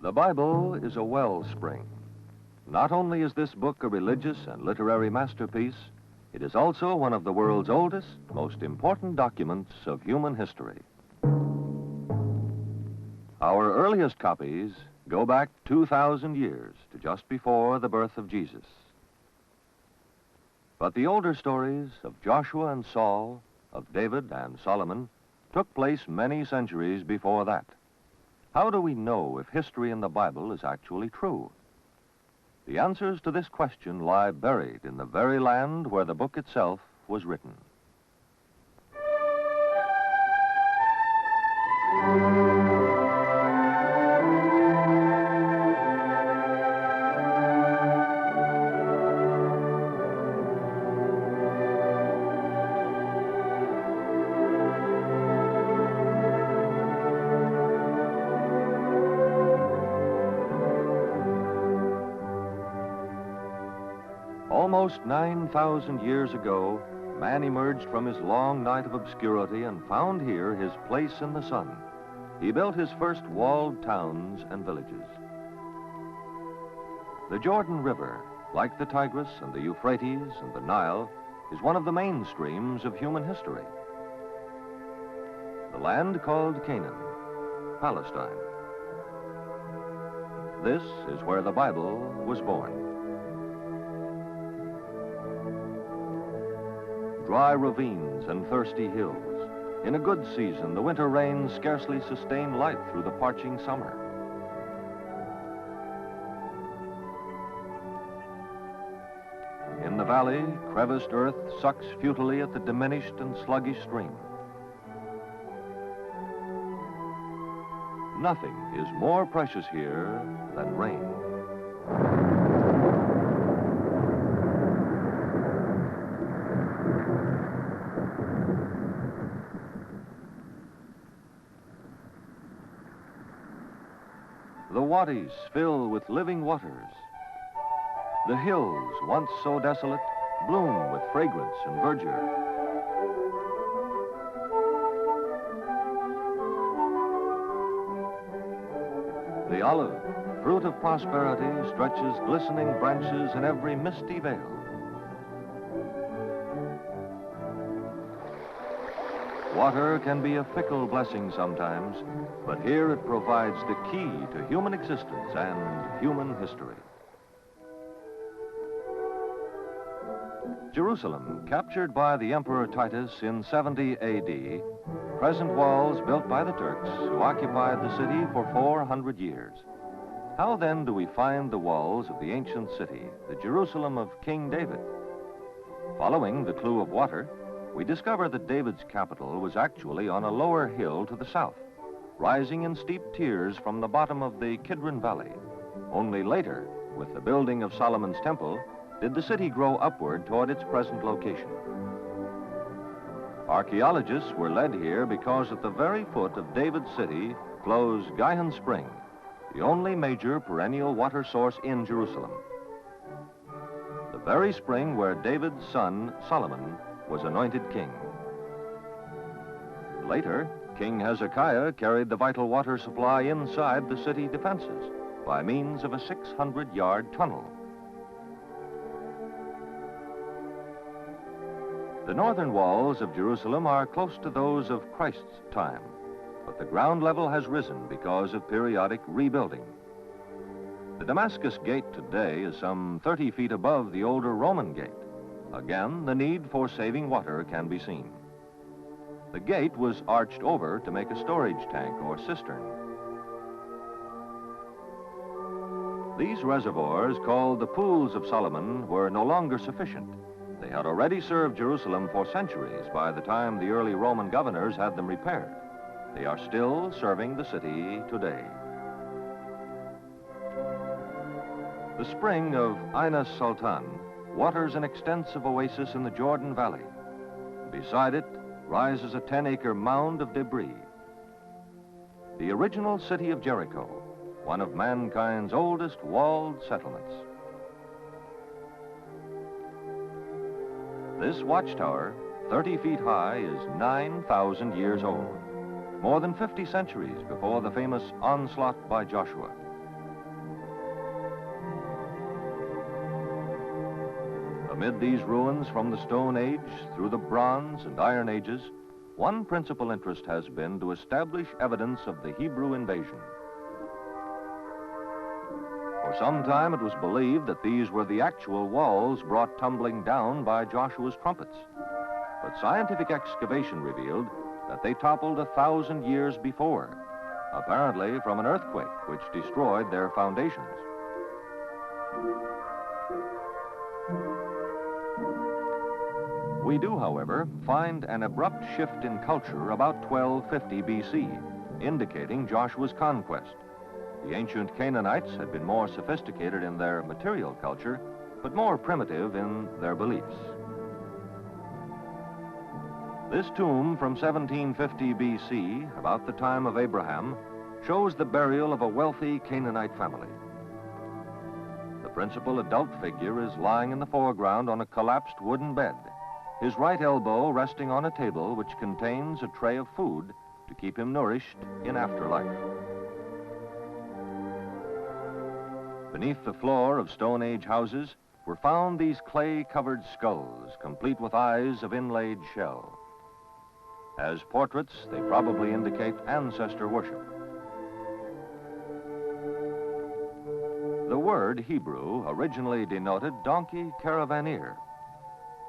The Bible is a wellspring. Not only is this book a religious and literary masterpiece, it is also one of the world's oldest, most important documents of human history. Our earliest copies go back 2,000 years to just before the birth of Jesus. But the older stories of Joshua and Saul, of David and Solomon, took place many centuries before that. How do we know if history in the Bible is actually true? The answers to this question lie buried in the very land where the book itself was written. Almost 9,000 years ago, man emerged from his long night of obscurity and found here his place in the sun. He built his first walled towns and villages. The Jordan River, like the Tigris and the Euphrates and the Nile, is one of the main streams of human history. The land called Canaan, Palestine. This is where the Bible was born. Dry ravines and thirsty hills. In a good season, the winter rains scarcely sustain life through the parching summer. In the valley, creviced earth sucks futilely at the diminished and sluggish stream. Nothing is more precious here than rain. The wadis fill with living waters. The hills, once so desolate, bloom with fragrance and verdure. The olive, fruit of prosperity, stretches glistening branches in every misty vale. Water can be a fickle blessing sometimes, but here it provides the key to human existence and human history. Jerusalem, captured by the Emperor Titus in 70 AD, present walls built by the Turks who occupied the city for 400 years. How then do we find the walls of the ancient city, the Jerusalem of King David? Following the clue of water, we discover that David's capital was actually on a lower hill to the south, rising in steep tiers from the bottom of the Kidron Valley. Only later, with the building of Solomon's temple, did the city grow upward toward its present location. Archaeologists were led here because at the very foot of David's city flows Gihon Spring, the only major perennial water source in Jerusalem. The very spring where David's son, Solomon, was anointed king. Later, King Hezekiah carried the vital water supply inside the city defenses by means of a 600-yard tunnel. The northern walls of Jerusalem are close to those of Christ's time, but the ground level has risen because of periodic rebuilding. The Damascus Gate today is some 30 feet above the older Roman gate. Again, the need for saving water can be seen. The gate was arched over to make a storage tank or cistern. These reservoirs, called the Pools of Solomon, were no longer sufficient. They had already served Jerusalem for centuries by the time the early Roman governors had them repaired. They are still serving the city today. The spring of Ain Sultan waters an extensive oasis in the Jordan Valley. Beside it rises a 10-acre mound of debris. The original city of Jericho, one of mankind's oldest walled settlements. This watchtower, 30 feet high, is 9,000 years old, more than 50 centuries before the famous onslaught by Joshua. Amid these ruins from the Stone Age through the Bronze and Iron Ages, one principal interest has been to establish evidence of the Hebrew invasion. For some time it was believed that these were the actual walls brought tumbling down by Joshua's trumpets. But scientific excavation revealed that they toppled 1,000 years before, apparently from an earthquake which destroyed their foundations. We do, however, find an abrupt shift in culture about 1250 BC, indicating Joshua's conquest. The ancient Canaanites had been more sophisticated in their material culture, but more primitive in their beliefs. This tomb from 1750 BC, about the time of Abraham, shows the burial of a wealthy Canaanite family. The principal adult figure is lying in the foreground on a collapsed wooden bed, his right elbow resting on a table which contains a tray of food to keep him nourished in afterlife. Beneath the floor of Stone Age houses were found these clay-covered skulls, complete with eyes of inlaid shell. As portraits, they probably indicate ancestor worship. The word Hebrew originally denoted donkey caravaneer.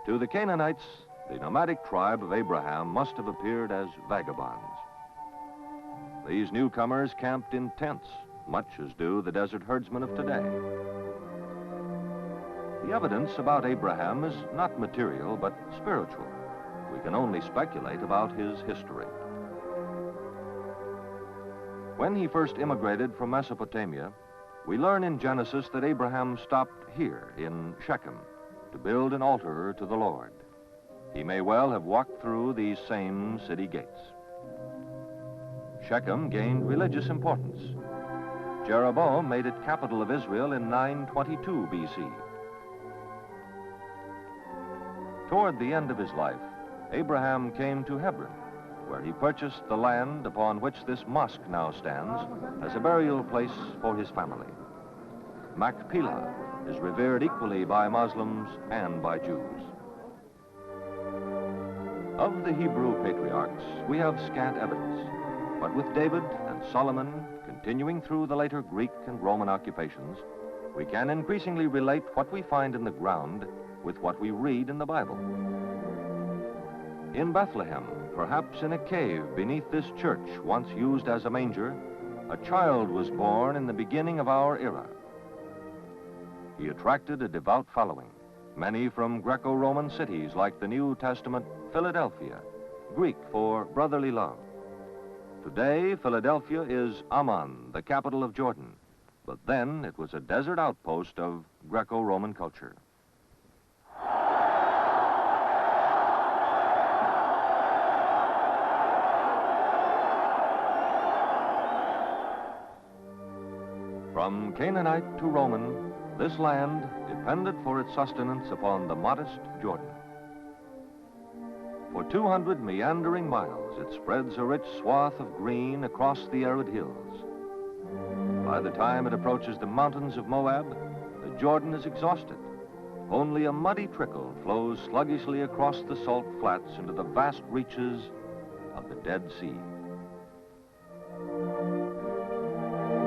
To the Canaanites, the nomadic tribe of Abraham must have appeared as vagabonds. These newcomers camped in tents, much as do the desert herdsmen of today. The evidence about Abraham is not material, but spiritual. We can only speculate about his history. When he first immigrated from Mesopotamia, we learn in Genesis that Abraham stopped here in Shechem to build an altar to the Lord. He may well have walked through these same city gates. Shechem gained religious importance. Jeroboam made it capital of Israel in 922 BC. Toward the end of his life, Abraham came to Hebron, where he purchased the land upon which this mosque now stands as a burial place for his family. Machpelah is revered equally by Muslims and by Jews. Of the Hebrew patriarchs, we have scant evidence, but with David and Solomon continuing through the later Greek and Roman occupations, we can increasingly relate what we find in the ground with what we read in the Bible. In Bethlehem, perhaps in a cave beneath this church once used as a manger, a child was born in the beginning of our era. He attracted a devout following, many from Greco-Roman cities like the New Testament Philadelphia, Greek for brotherly love. Today, Philadelphia is Amman, the capital of Jordan, but then it was a desert outpost of Greco-Roman culture. From Canaanite to Roman, this land depended for its sustenance upon the modest Jordan. For 200 meandering miles, it spreads a rich swath of green across the arid hills. By the time it approaches the mountains of Moab, the Jordan is exhausted. Only a muddy trickle flows sluggishly across the salt flats into the vast reaches of the Dead Sea.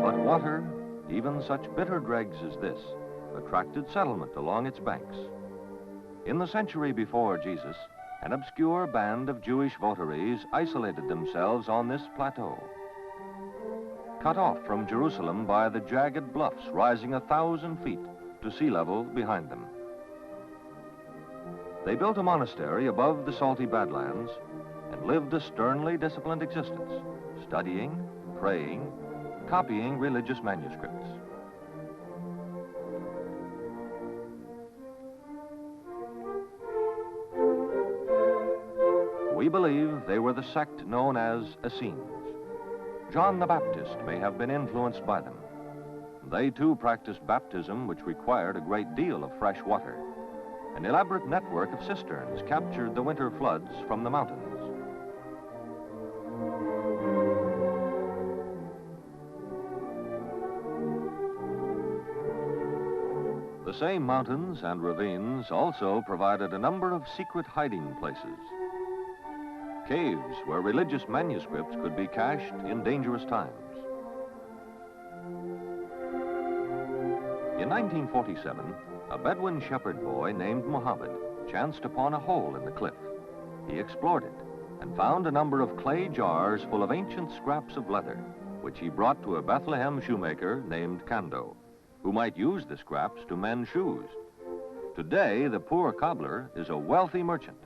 But water, even such bitter dregs as this, attracted settlement along its banks. In the century before Jesus, an obscure band of Jewish votaries isolated themselves on this plateau. Cut off from Jerusalem by the jagged bluffs rising 1,000 feet to sea level behind them. They built a monastery above the salty Badlands and lived a sternly disciplined existence, studying, praying, copying religious manuscripts. We believe they were the sect known as Essenes. John the Baptist may have been influenced by them. They too practiced baptism, which required a great deal of fresh water. An elaborate network of cisterns captured the winter floods from the mountains. The same mountains and ravines also provided a number of secret hiding places. Caves where religious manuscripts could be cached in dangerous times. In 1947, a Bedouin shepherd boy named Muhammad chanced upon a hole in the cliff. He explored it and found a number of clay jars full of ancient scraps of leather, which he brought to a Bethlehem shoemaker named Kando, who might use the scraps to mend shoes. Today, the poor cobbler is a wealthy merchant,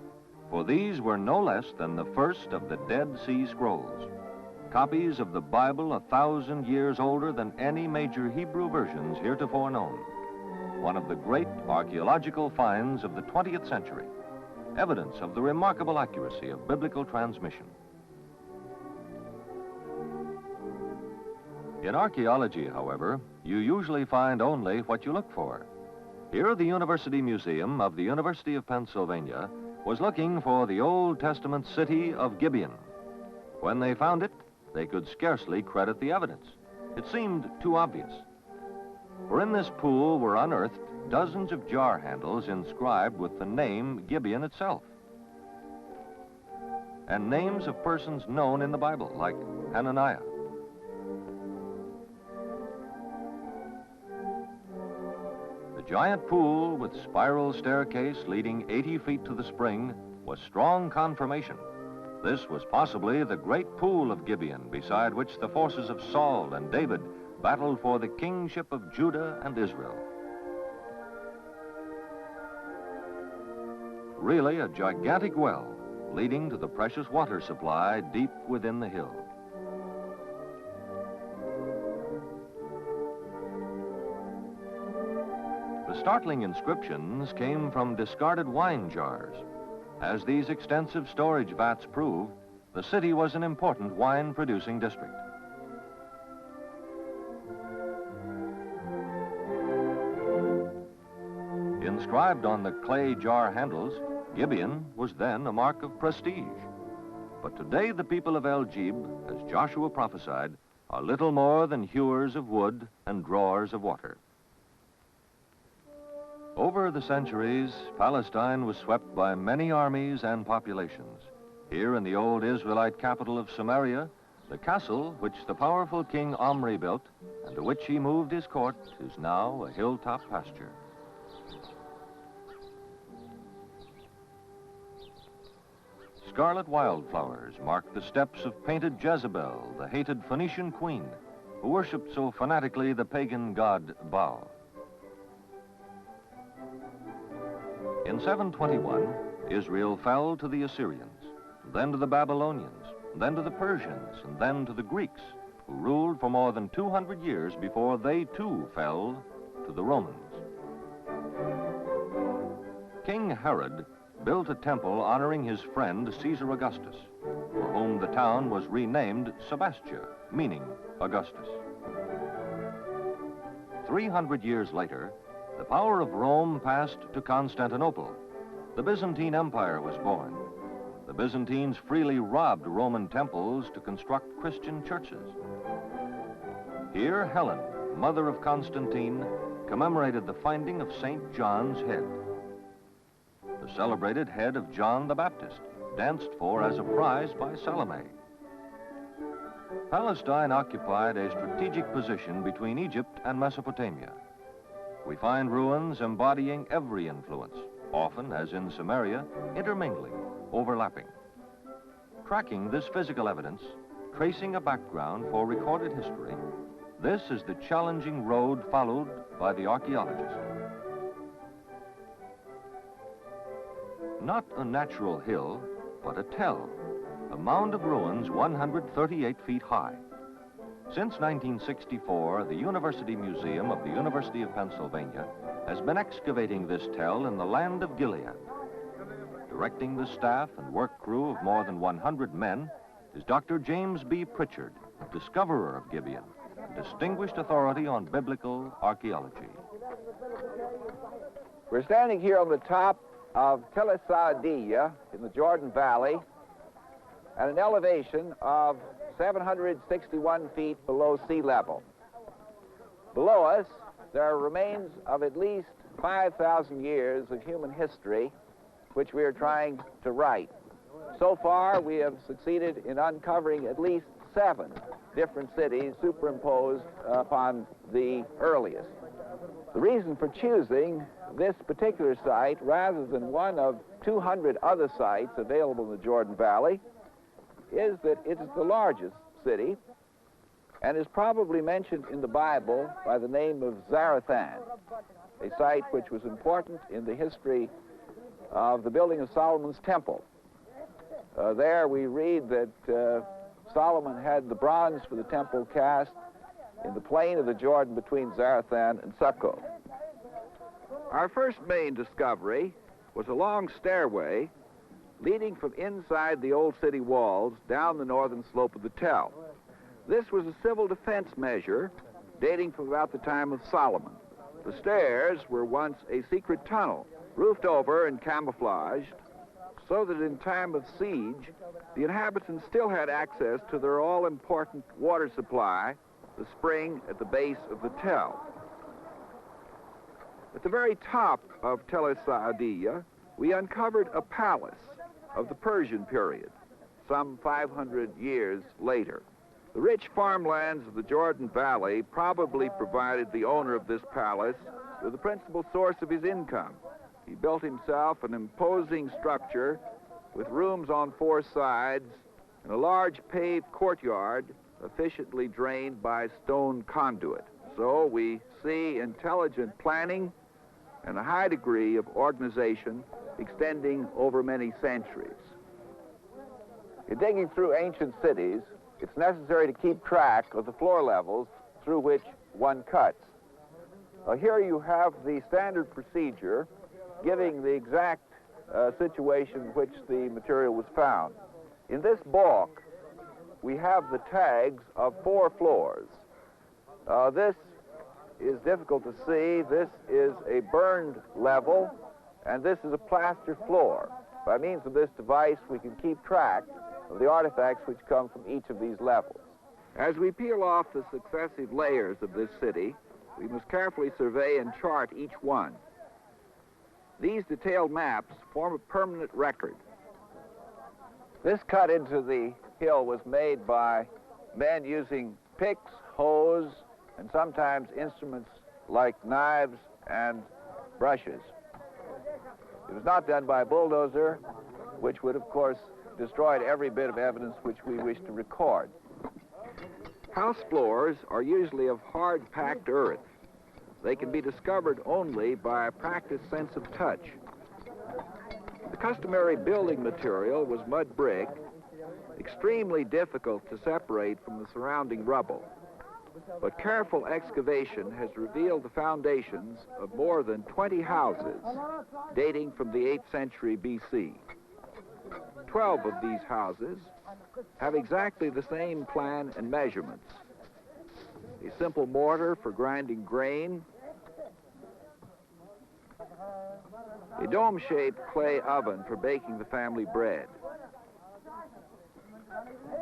for these were no less than the first of the Dead Sea Scrolls, copies of the Bible 1,000 years older than any major Hebrew versions heretofore known. One of the great archaeological finds of the 20th century, evidence of the remarkable accuracy of biblical transmission. In archaeology, however, you usually find only what you look for. Here, the University Museum of the University of Pennsylvania was looking for the Old Testament city of Gibeon. When they found it, they could scarcely credit the evidence. It seemed too obvious. For in this pool were unearthed dozens of jar handles inscribed with the name Gibeon itself, and names of persons known in the Bible, like Hananiah. The giant pool with spiral staircase leading 80 feet to the spring was strong confirmation. This was possibly the great pool of Gibeon, beside which the forces of Saul and David battled for the kingship of Judah and Israel. Really a gigantic well leading to the precious water supply deep within the hill. The startling inscriptions came from discarded wine jars. As these extensive storage vats prove, the city was an important wine-producing district. Inscribed on the clay jar handles, Gibeon was then a mark of prestige. But today the people of El Jib, as Joshua prophesied, are little more than hewers of wood and drawers of water. Over the centuries, Palestine was swept by many armies and populations. Here in the old Israelite capital of Samaria, the castle which the powerful King Omri built and to which he moved his court is now a hilltop pasture. Scarlet wildflowers mark the steps of painted Jezebel, the hated Phoenician queen, who worshipped so fanatically the pagan god Baal. In 721, Israel fell to the Assyrians, then to the Babylonians, then to the Persians, and then to the Greeks, who ruled for more than 200 years before they too fell to the Romans. King Herod built a temple honoring his friend Caesar Augustus, for whom the town was renamed Sebastia, meaning Augustus. 300 years later, the power of Rome passed to Constantinople. The Byzantine Empire was born. The Byzantines freely robbed Roman temples to construct Christian churches. Here, Helen, mother of Constantine, commemorated the finding of St. John's head. The celebrated head of John the Baptist, danced for as a prize by Salome. Palestine occupied a strategic position between Egypt and Mesopotamia. We find ruins embodying every influence, often, as in Samaria, intermingling, overlapping. Tracking this physical evidence, tracing a background for recorded history, this is the challenging road followed by the archaeologist. Not a natural hill, but a tell, a mound of ruins 138 feet high. Since 1964, the University Museum of the University of Pennsylvania has been excavating this tell in the land of Gilead. Directing the staff and work crew of more than 100 men is Dr. James B. Pritchard, discoverer of Gibeon, a distinguished authority on biblical archaeology. We're standing here on the top of Teloth in the Jordan Valley at an elevation of 761 feet below sea level. Below us, there are remains of at least 5,000 years of human history which we are trying to write. So far, we have succeeded in uncovering at least 7 different cities superimposed upon the earliest. The reason for choosing this particular site rather than one of 200 other sites available in the Jordan Valley is that it is the largest city and is probably mentioned in the Bible by the name of Zarathan, a site which was important in the history of the building of Solomon's temple. There we read that Solomon had the bronze for the temple cast in the plain of the Jordan between Zarathan and Succoth. Our first main discovery was a long stairway leading from inside the old city walls down the northern slope of the Tel. This was a civil defense measure dating from about the time of Solomon. The stairs were once a secret tunnel, roofed over and camouflaged, so that in time of siege, the inhabitants still had access to their all-important water supply, the spring at the base of the Tel. At the very top of Teloth, we uncovered a palace of the Persian period, some 500 years later. The rich farmlands of the Jordan Valley probably provided the owner of this palace with the principal source of his income. He built himself an imposing structure with rooms on 4 sides and a large paved courtyard efficiently drained by stone conduit. So we see intelligent planning and a high degree of organization extending over many centuries. In digging through ancient cities, it's necessary to keep track of the floor levels through which one cuts. Here you have the standard procedure giving the exact situation in which the material was found. In this balk, we have the tags of 4 floors. This is difficult to see. This is a burned level, and this is a plaster floor. By means of this device, we can keep track of the artifacts which come from each of these levels. As we peel off the successive layers of this city, we must carefully survey and chart each one. These detailed maps form a permanent record. This cut into the hill was made by men using picks, hoes, and sometimes instruments like knives and brushes. It was not done by a bulldozer, which would, of course, destroyed every bit of evidence which we wish to record. House floors are usually of hard-packed earth. They can be discovered only by a practiced sense of touch. The customary building material was mud brick, extremely difficult to separate from the surrounding rubble. But careful excavation has revealed the foundations of more than 20 houses dating from the 8th century BC. 12 of these houses have exactly the same plan and measurements. A simple mortar for grinding grain, a dome-shaped clay oven for baking the family bread.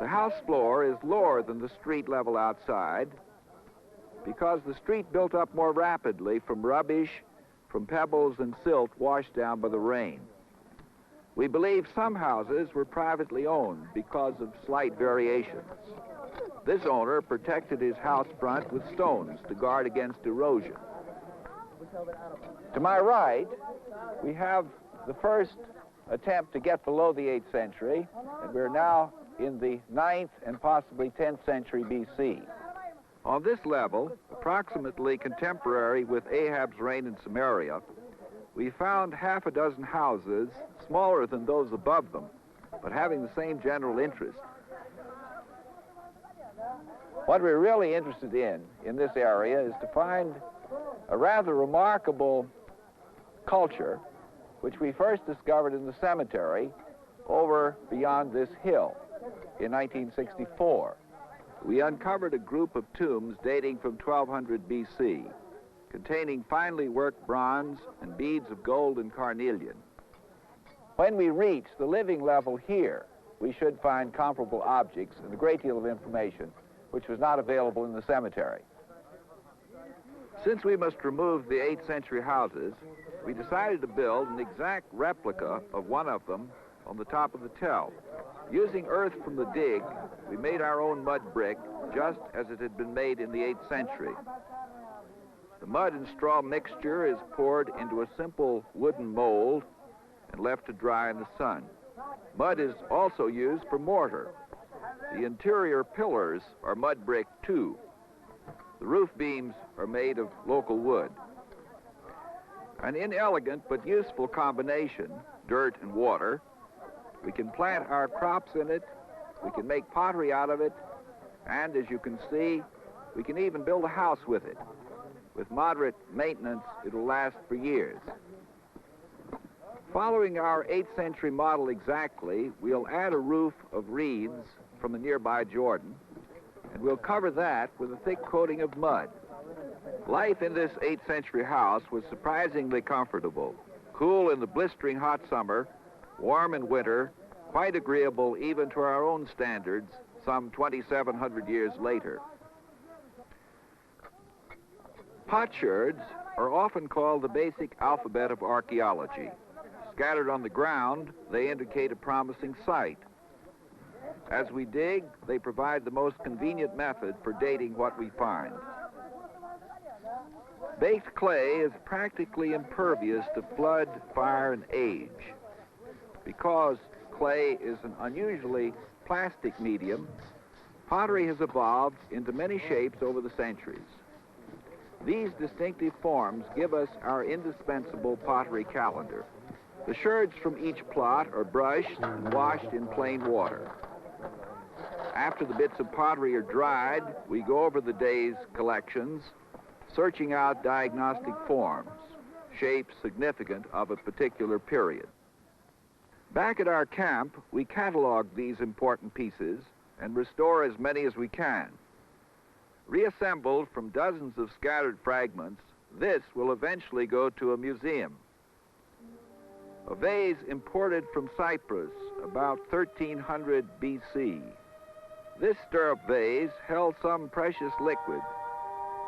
The house floor is lower than the street level outside because the street built up more rapidly from rubbish, from pebbles and silt washed down by the rain. We believe some houses were privately owned because of slight variations. This owner protected his house front with stones to guard against erosion. To my right, we have the first attempt to get below the 8th century, and we're now in the 9th and possibly 10th century BC. On this level, approximately contemporary with Ahab's reign in Samaria, we found half a dozen houses smaller than those above them, but having the same general interest. What we're really interested in this area is to find a rather remarkable culture, which we first discovered in the cemetery over beyond this hill in 1964. We uncovered a group of tombs dating from 1200 BC, containing finely worked bronze and beads of gold and carnelian. When we reach the living level here, we should find comparable objects and a great deal of information which was not available in the cemetery. Since we must remove the 8th century houses, we decided to build an exact replica of one of them on the top of the tell. Using earth from the dig, we made our own mud brick just as it had been made in the 8th century. The mud and straw mixture is poured into a simple wooden mold and left to dry in the sun. Mud is also used for mortar. The interior pillars are mud brick too. The roof beams are made of local wood. An inelegant but useful combination, dirt and water. We can plant our crops in it, we can make pottery out of it, and as you can see, we can even build a house with it. With moderate maintenance, it'll last for years. Following our 8th century model exactly, we'll add a roof of reeds from a nearby Jordan, and we'll cover that with a thick coating of mud. Life in this 8th century house was surprisingly comfortable. Cool in the blistering hot summer, warm in winter, quite agreeable even to our own standards some 2,700 years later. Potsherds are often called the basic alphabet of archaeology. Scattered on the ground, they indicate a promising site. As we dig, they provide the most convenient method for dating what we find. Baked clay is practically impervious to flood, fire, and age. Because clay is an unusually plastic medium, pottery has evolved into many shapes over the centuries. These distinctive forms give us our indispensable pottery calendar. The sherds from each plot are brushed and washed in plain water. After the bits of pottery are dried, we go over the day's collections, searching out diagnostic forms, shapes significant of a particular period. Back at our camp, we catalog these important pieces and restore as many as we can. Reassembled from dozens of scattered fragments, this will eventually go to a museum. A vase imported from Cyprus about 1300 BC. This stirrup vase held some precious liquid,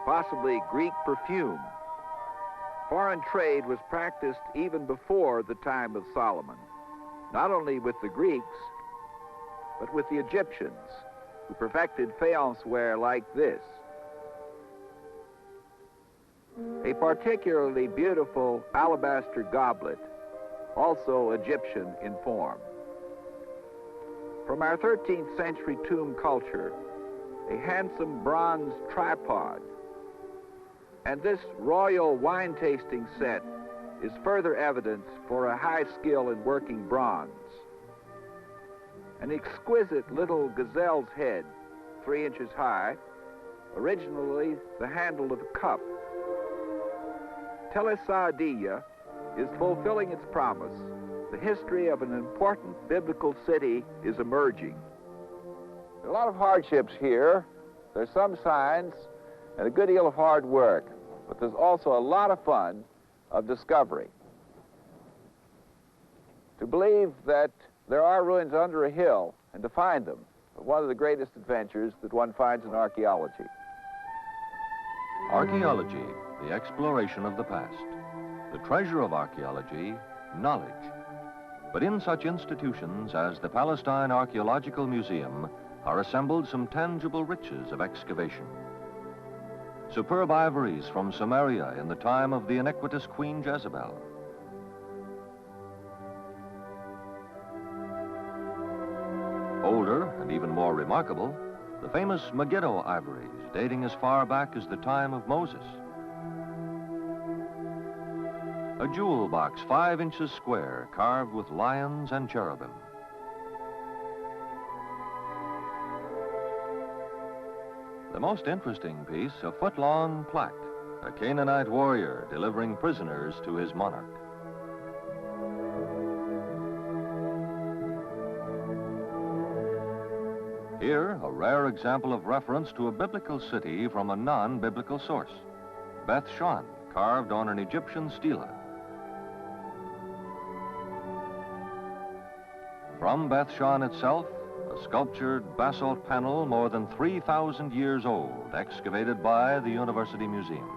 possibly Greek perfume. Foreign trade was practiced even before the time of Solomon, not only with the Greeks, but with the Egyptians, who perfected faience ware like this. A particularly beautiful alabaster goblet, also Egyptian in form. From our 13th century tomb culture, a handsome bronze tripod. And this royal wine tasting set is further evidence for a high skill in working bronze. An exquisite little gazelle's head, 3 inches high, originally the handle of a cup. Teloth is fulfilling its promise. The history of an important biblical city is emerging. There are a lot of hardships here. There's some science and a good deal of hard work, but there's also a lot of fun of discovery. To believe that there are ruins under a hill and to find them is one of the greatest adventures that one finds in archaeology. Archaeology, the exploration of the past. The treasure of archaeology, knowledge. But in such institutions as the Palestine Archaeological Museum are assembled some tangible riches of excavation. Superb ivories from Samaria in the time of the iniquitous Queen Jezebel. Older and even more remarkable, the famous Megiddo ivories dating as far back as the time of Moses. A jewel box 5 inches square, carved with lions and cherubim. The most interesting piece, a foot-long plaque, a Canaanite warrior delivering prisoners to his monarch. Here, a rare example of reference to a biblical city from a non-biblical source. Beth Shan, carved on an Egyptian stela. From Beth Shan itself, a sculptured basalt panel more than 3,000 years old, excavated by the University Museum.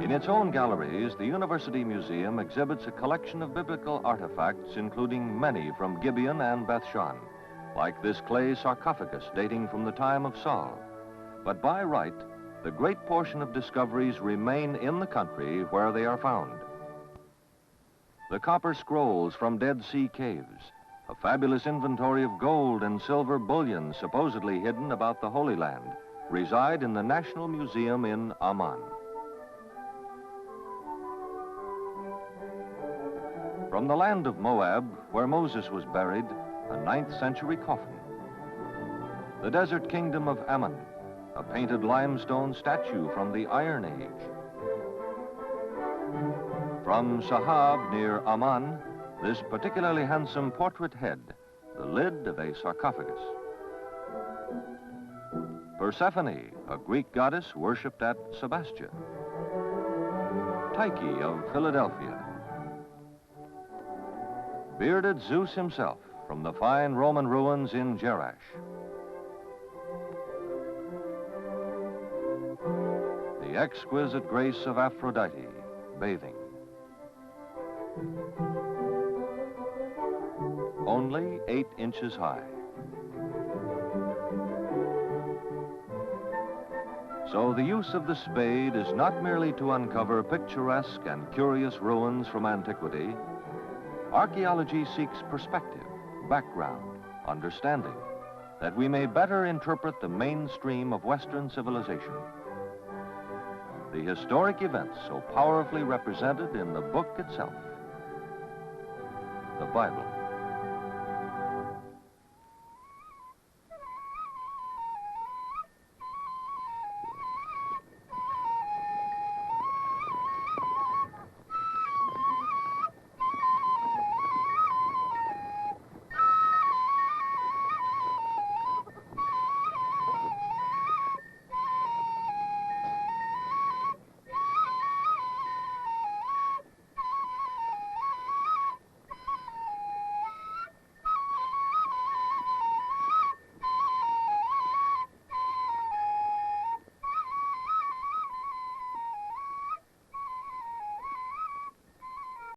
In its own galleries, the University Museum exhibits a collection of biblical artifacts, including many from Gibeon and Bethshan, like this clay sarcophagus dating from the time of Saul. But by right, the great portion of discoveries remain in the country where they are found. The copper scrolls from Dead Sea caves, a fabulous inventory of gold and silver bullion supposedly hidden about the Holy Land, reside in the National Museum in Amman. From the land of Moab, where Moses was buried, a 9th century coffin. The desert kingdom of Ammon, a painted limestone statue from the Iron Age. From Sahab near Amman, this particularly handsome portrait head, the lid of a sarcophagus. Persephone, a Greek goddess worshipped at Sebastia. Tyche of Philadelphia. Bearded Zeus himself from the fine Roman ruins in Jerash. The exquisite grace of Aphrodite bathing. Only 8 inches high. So the use of the spade is not merely to uncover picturesque and curious ruins from antiquity. Archaeology seeks perspective, background, understanding, that we may better interpret the mainstream of Western civilization. The historic events so powerfully represented in the book itself, the Bible.